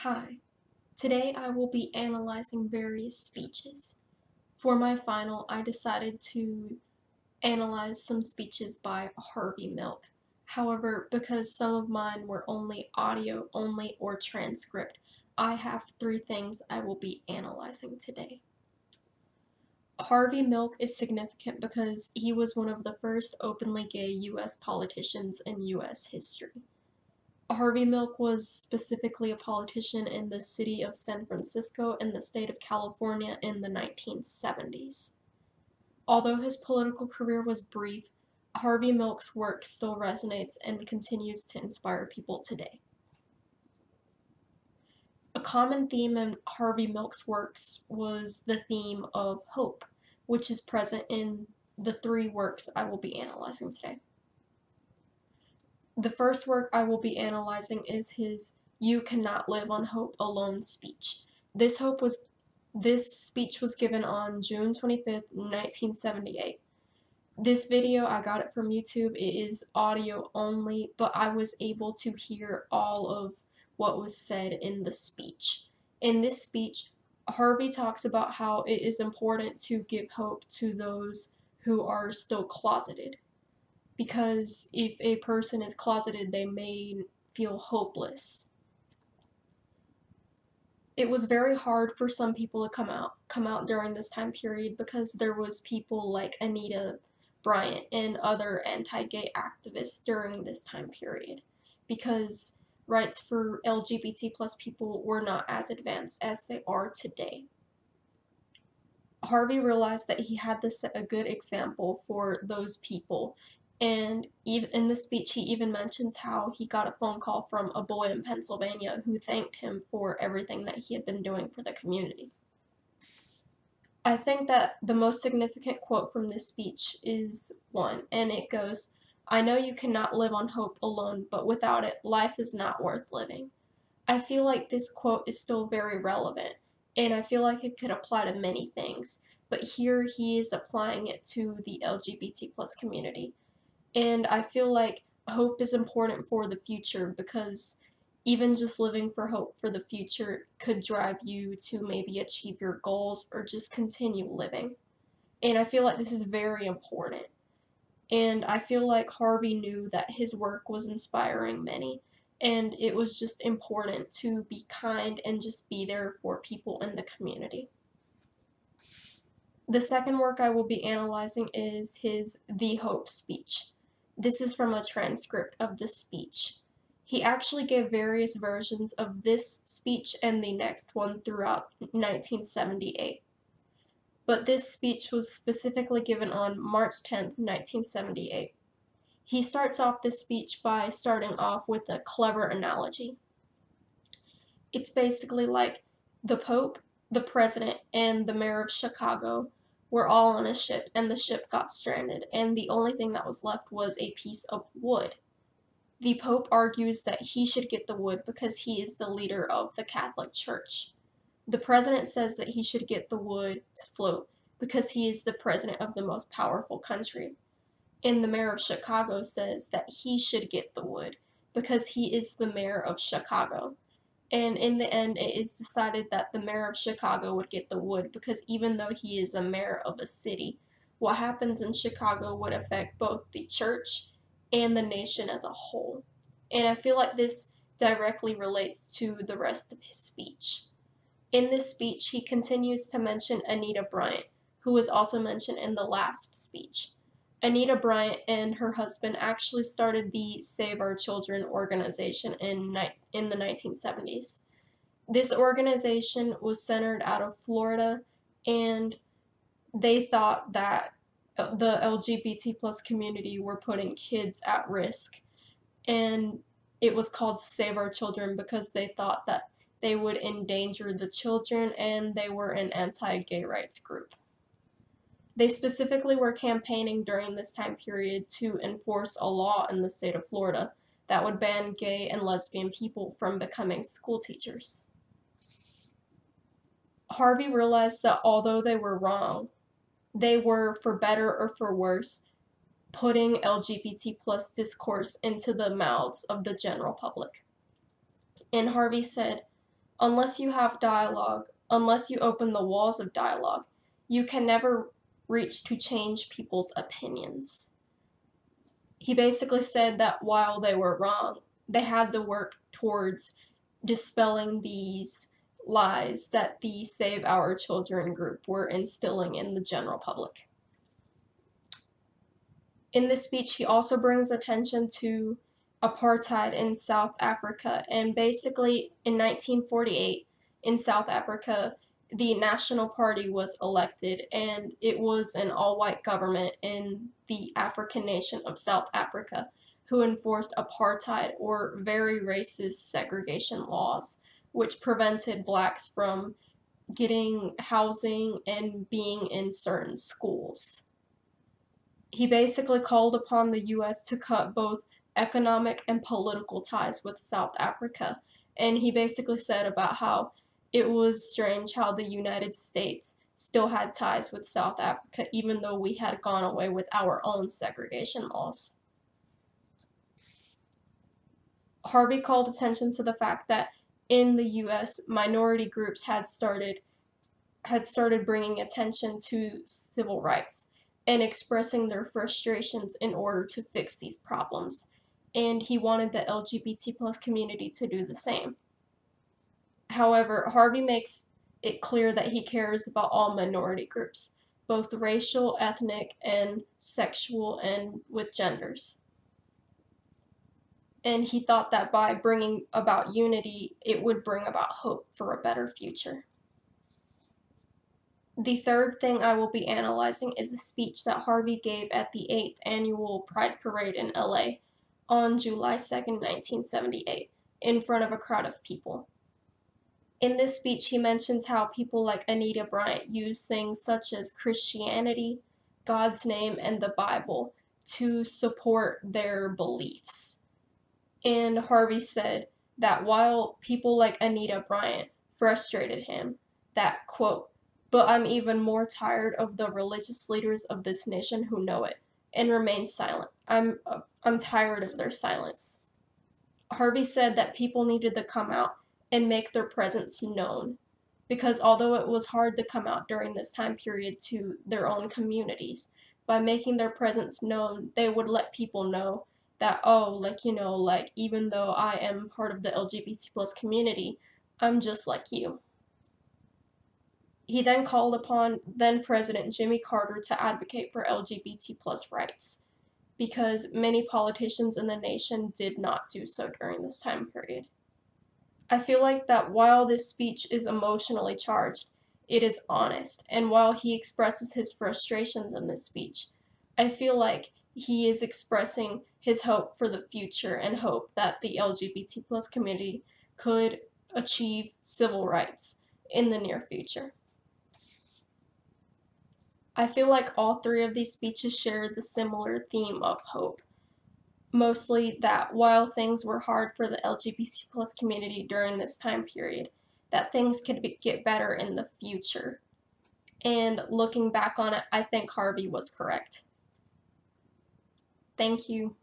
Hi, today I will be analyzing various speeches. For my final, I decided to analyze some speeches by Harvey Milk. However, because some of mine were only audio only or transcript, I have three things I will be analyzing today. Harvey Milk is significant because he was one of the first openly gay U.S. politicians in U.S. history. Harvey Milk was specifically a politician in the city of San Francisco in the state of California in the 1970s. Although his political career was brief, Harvey Milk's work still resonates and continues to inspire people today. A common theme in Harvey Milk's works was the theme of hope, which is present in the three works I will be analyzing today. The first work I will be analyzing is his "You Cannot Live on Hope Alone" speech. This speech was given on June 25th, 1978. This video, I got it from YouTube. It is audio only, but I was able to hear all of what was said in the speech. In this speech, Harvey talks about how it is important to give hope to those who are still closeted, because if a person is closeted, they may feel hopeless. It was very hard for some people to come out during this time period because there was people like Anita Bryant and other anti-gay activists during this time period, because rights for LGBT plus people were not as advanced as they are today. Harvey realized that he had to set a good example for those people, and even in the speech he even mentions how he got a phone call from a boy in Pennsylvania who thanked him for everything that he had been doing for the community. I think that the most significant quote from this speech is one, and it goes, "I know you cannot live on hope alone, but without it, life is not worth living." I feel like this quote is still very relevant, and I feel like it could apply to many things, but here he is applying it to the LGBT plus community. And I feel like hope is important for the future, because even just living for hope for the future could drive you to maybe achieve your goals or just continue living. And I feel like this is very important. And I feel like Harvey knew that his work was inspiring many, and it was just important to be kind and just be there for people in the community. The second work I will be analyzing is his The Hope speech. This is from a transcript of the speech. He actually gave various versions of this speech and the next one throughout 1978. But this speech was specifically given on March 10th, 1978. He starts off this speech by starting off with a clever analogy. It's basically like the Pope, the President, and the Mayor of Chicago were all on a ship, and the ship got stranded, and the only thing that was left was a piece of wood. The Pope argues that he should get the wood because he is the leader of the Catholic Church. The President says that he should get the wood to float because he is the President of the most powerful country. And the Mayor of Chicago says that he should get the wood because he is the Mayor of Chicago. And in the end, it is decided that the Mayor of Chicago would get the wood because even though he is a mayor of a city, what happens in Chicago would affect both the church and the nation as a whole. And I feel like this directly relates to the rest of his speech. In this speech, he continues to mention Anita Bryant, who was also mentioned in the last speech. Anita Bryant and her husband actually started the Save Our Children organization in the 1970s. This organization was centered out of Florida, and they thought that the LGBT plus community were putting kids at risk, and it was called Save Our Children because they thought that they would endanger the children, and they were an anti-gay rights group. They specifically were campaigning during this time period to enforce a law in the state of Florida that would ban gay and lesbian people from becoming school teachers. Harvey realized that although they were wrong, they were, for better or for worse, putting LGBT plus discourse into the mouths of the general public. And Harvey said, Unless you have dialogue, unless you open the walls of dialogue, you can never reach to change people's opinions. He basically said that while they were wrong, they had to work towards dispelling these lies that the Save Our Children group were instilling in the general public. In this speech, he also brings attention to apartheid in South Africa, and basically in 1948 in South Africa, the National Party was elected, and it was an all-white government in the African nation of South Africa who enforced apartheid, or very racist segregation laws, which prevented blacks from getting housing and being in certain schools. He basically called upon the US to cut both economic and political ties with South Africa. And he basically said about how it was strange how the United States still had ties with South Africa, even though we had gone away with our own segregation laws. Harvey called attention to the fact that in the US, minority groups had started bringing attention to civil rights and expressing their frustrations in order to fix these problems. And he wanted the LGBT plus community to do the same. However, Harvey makes it clear that he cares about all minority groups, both racial, ethnic, and sexual, and with genders. And he thought that by bringing about unity, it would bring about hope for a better future. The third thing I will be analyzing is a speech that Harvey gave at the 8th Annual Pride Parade in LA on July 2nd, 1978, in front of a crowd of people. In this speech, he mentions how people like Anita Bryant use things such as Christianity, God's name, and the Bible to support their beliefs. And Harvey said that while people like Anita Bryant frustrated him, that, quote, "But I'm even more tired of the religious leaders of this nation who know it and remain silent. I'm tired of their silence." Harvey said that people needed to come out and make their presence known, because although it was hard to come out during this time period to their own communities, by making their presence known, they would let people know that, oh, even though I am part of the LGBT plus community, I'm just like you. He then called upon then-President Jimmy Carter to advocate for LGBT plus rights, because many politicians in the nation did not do so during this time period. I feel like that while this speech is emotionally charged, it is honest, and while he expresses his frustrations in this speech, I feel like he is expressing his hope for the future and hope that the LGBT plus community could achieve civil rights in the near future. I feel like all three of these speeches share the similar theme of hope. Mostly that while things were hard for the LGBT plus community during this time period, that things could get better in the future. And looking back on it, I think Harvey was correct. Thank you.